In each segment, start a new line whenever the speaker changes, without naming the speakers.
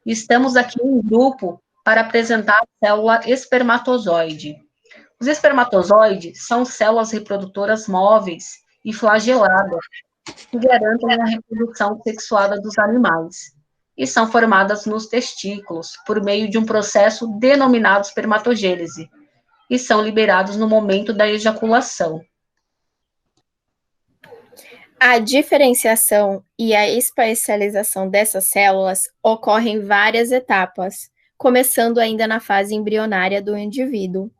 Estamos aqui em grupo para apresentar a célula espermatozoide. Os espermatozoides são células reprodutoras móveis e flageladas que garantem a reprodução sexuada dos animais e são formadas nos testículos por meio de um processo denominado espermatogênese e são liberados no momento da ejaculação.
A diferenciação e a especialização dessas células ocorrem em várias etapas, começando ainda na fase embrionária do indivíduo,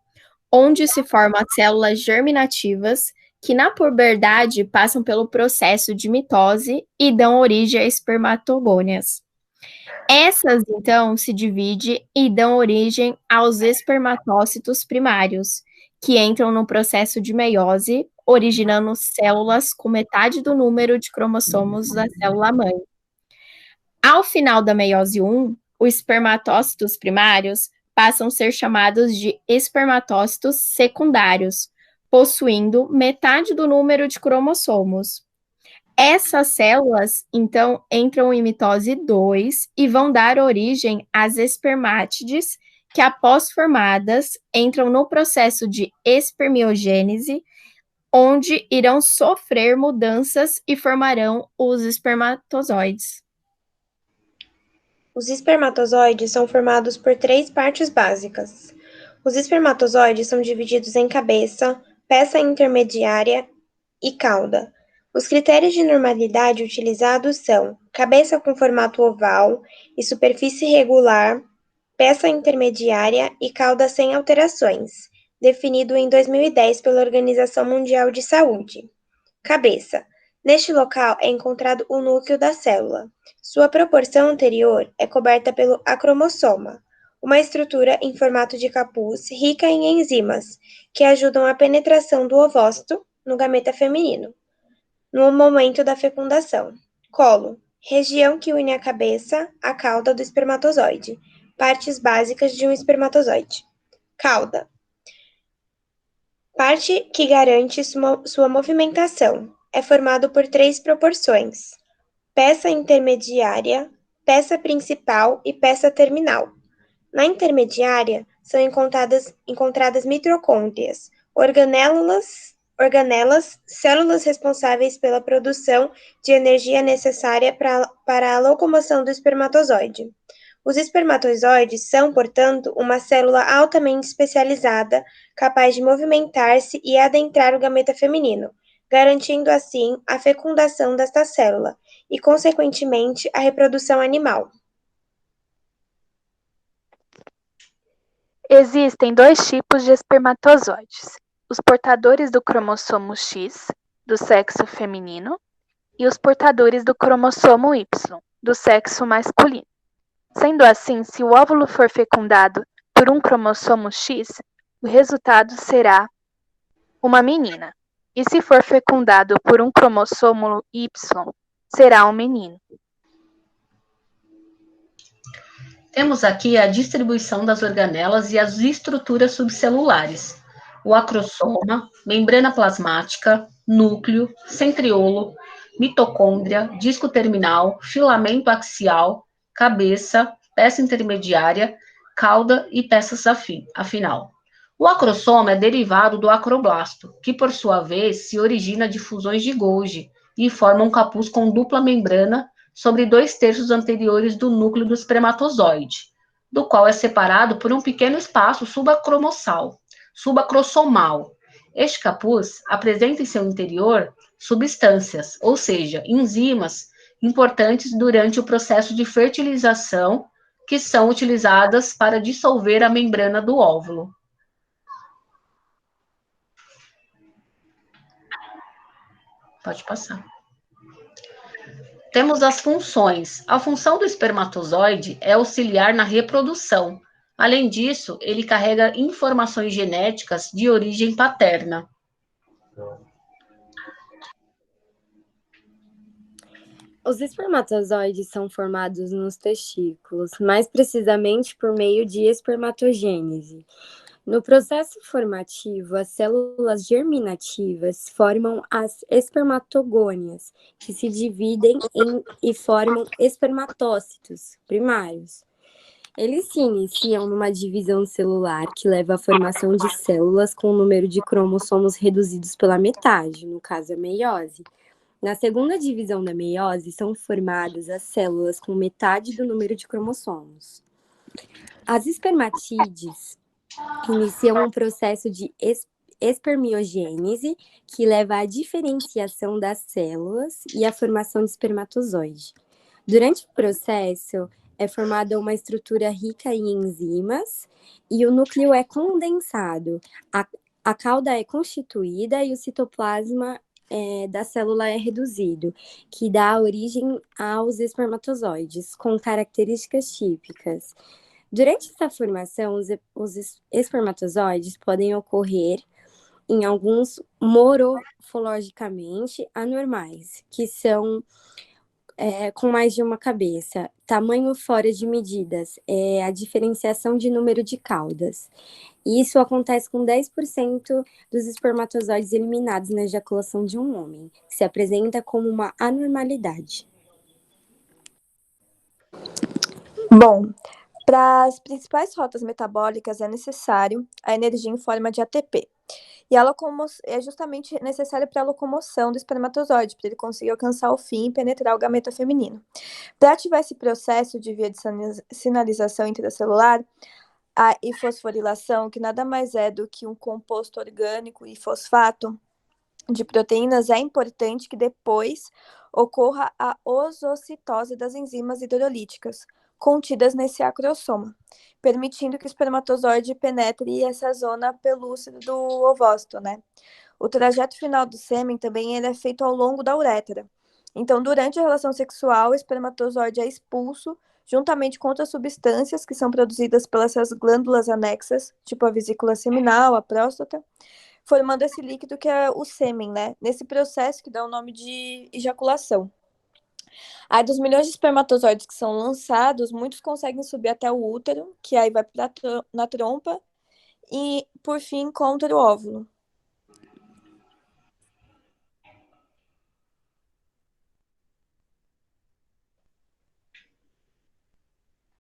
onde se formam as células germinativas, que na puberdade passam pelo processo de mitose e dão origem a espermatogônias. Essas, então, se dividem e dão origem aos espermatócitos primários, que entram no processo de meiose, originando células com metade do número de cromossomos da célula-mãe. Ao final da meiose 1, os espermatócitos primários passam a ser chamados de espermatócitos secundários, possuindo metade do número de cromossomos. Essas células, então, entram em mitose 2 e vão dar origem às espermátides, que, após formadas, entram no processo de espermiogênese, onde irão sofrer mudanças e formarão os espermatozoides.
Os espermatozoides são formados por 3 partes básicas. Os espermatozoides são divididos em cabeça, peça intermediária e cauda. Os critérios de normalidade utilizados são cabeça com formato oval e superfície regular, peça intermediária e cauda sem alterações, definido em 2010 pela Organização Mundial de Saúde. Cabeça. Neste local é encontrado o núcleo da célula. Sua proporção anterior é coberta pelo acromossoma, uma estrutura em formato de capuz rica em enzimas, que ajudam a penetração do ovócito no gameta feminino, no momento da fecundação. Colo. Região que une a cabeça à cauda do espermatozoide. Partes básicas de um espermatozoide. Cauda. Parte que garante sua movimentação. É formado por 3 proporções: peça intermediária, peça principal e peça terminal. Na intermediária são encontradas mitocôndrias, organelas, células responsáveis pela produção de energia necessária para a locomoção do espermatozoide. Os espermatozoides são, portanto, uma célula altamente especializada, capaz de movimentar-se e adentrar o gameta feminino, garantindo assim a fecundação desta célula e, consequentemente, a reprodução animal.
Existem 2 tipos de espermatozoides: os portadores do cromossomo X, do sexo feminino, e os portadores do cromossomo Y, do sexo masculino. Sendo assim, se o óvulo for fecundado por um cromossomo X, o resultado será uma menina. E se for fecundado por um cromossomo Y, será um menino.
Temos aqui a distribuição das organelas e as estruturas subcelulares. O acrossoma, membrana plasmática, núcleo, centriolo, mitocôndria, disco terminal, filamento axial, cabeça, peça intermediária, cauda e peças afinal. O acrossoma é derivado do acroblasto, que por sua vez se origina de fusões de Golgi e forma um capuz com dupla membrana sobre 2/3 anteriores do núcleo do espermatozoide, do qual é separado por um pequeno espaço subacrossomal. Este capuz apresenta em seu interior substâncias, ou seja, enzimas importantes durante o processo de fertilização, que são utilizadas para dissolver a membrana do óvulo. Pode passar. Temos as funções. A função do espermatozoide é auxiliar na reprodução. Além disso, ele carrega informações genéticas de origem paterna.
Os espermatozoides são formados nos testículos, mais precisamente por meio de espermatogênese. No processo formativo, as células germinativas formam as espermatogônias, que se dividem e formam espermatócitos primários. Eles se iniciam numa divisão celular que leva à formação de células com o número de cromossomos reduzidos pela metade, no caso a meiose. Na segunda divisão da meiose, são formadas as células com metade do número de cromossomos. As espermatídeas iniciam um processo de espermiogênese, que leva à diferenciação das células e à formação de espermatozoide. Durante o processo, é formada uma estrutura rica em enzimas e o núcleo é condensado. A cauda é constituída e o citoplasma da célula é reduzido, que dá origem aos espermatozoides, com características típicas. Durante essa formação, os espermatozoides podem ocorrer em alguns morfologicamente anormais, que são com mais de uma cabeça, tamanho fora de medidas, a diferenciação de número de caudas. Isso acontece com 10% dos espermatozoides eliminados na ejaculação de um homem, que se apresenta como uma anormalidade.
Bom, para as principais rotas metabólicas é necessário a energia em forma de ATP. E ela é justamente necessária para a locomoção do espermatozoide, para ele conseguir alcançar o fim e penetrar o gameta feminino. Para ativar esse processo de via de sinalização intracelular, a fosforilação, que nada mais é do que um composto orgânico e fosfato de proteínas, é importante que depois ocorra a osocitose das enzimas hidrolíticas contidas nesse acrossoma, permitindo que o espermatozoide penetre essa zona pelúcida do ovócito, né? O trajeto final do sêmen também ele é feito ao longo da uretra. Então, durante a relação sexual, o espermatozoide é expulso juntamente com outras substâncias que são produzidas pelas glândulas anexas, tipo a vesícula seminal, a próstata, formando esse líquido que é o sêmen, né? Nesse processo que dá o nome de ejaculação. Aí, dos milhões de espermatozoides que são lançados, muitos conseguem subir até o útero, que aí vai na trompa, e, por fim, encontra o óvulo.